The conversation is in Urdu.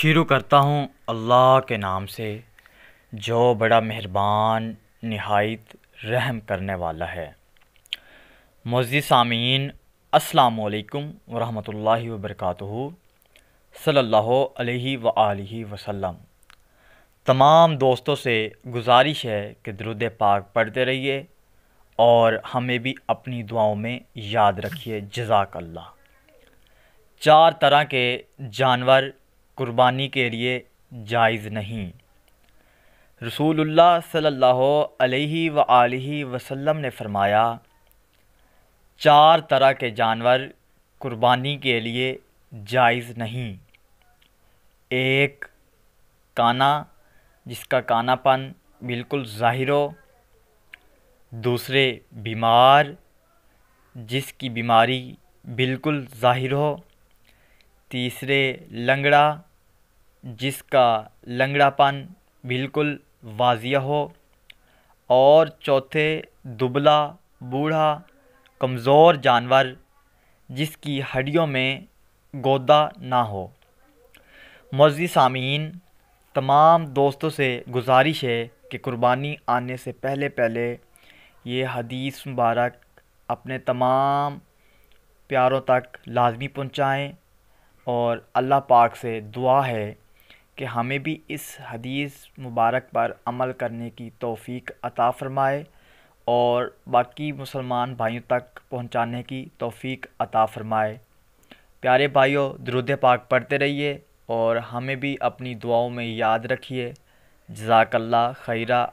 شروع کرتا ہوں اللہ کے نام سے جو بڑا مہربان نہایت رحم کرنے والا ہے۔ معزز سامعین، السلام علیکم ورحمۃ اللہ وبرکاتہ۔ صلی اللہ علیہ وآلہ وسلم۔ تمام دوستوں سے گزارش ہے کہ درود پاک پڑھتے رہیے اور ہمیں بھی اپنی دعاؤں میں یاد رکھیے۔ جزاک اللہ۔ 4 طرح کے جانور قربانی کے لیے جائز نہیں۔ رسول اللہ صلی اللہ علیہ وآلہ وسلم نے فرمایا 4 طرح کے جانور قربانی کے لیے جائز نہیں۔ 1 کانا، جس کا کانا پن بالکل ظاہر ہو۔ 2 بیمار، جس کی بیماری بالکل ظاہر ہو۔ 3 لنگڑا، جس کا لنگڑا پن بالکل واضح ہو۔ اور 4 دبلا، بوڑھا، کمزور جانور، جس کی ہڈیوں میں گودا نہ ہو۔ معزز سامعین، تمام دوستوں سے گزارش ہے کہ قربانی آنے سے پہلے یہ حدیث مبارک اپنے تمام پیاروں تک لازمی پہنچائیں، اور اللہ پاک سے دعا ہے کہ ہمیں بھی اس حدیث مبارک پر عمل کرنے کی توفیق عطا فرمائے اور باقی مسلمان بھائیوں تک پہنچانے کی توفیق عطا فرمائے۔ پیارے بھائیوں، درود پاک پڑھتے رہیے اور ہمیں بھی اپنی دعاؤں میں یاد رکھیے۔ جزاک اللہ خیرہ۔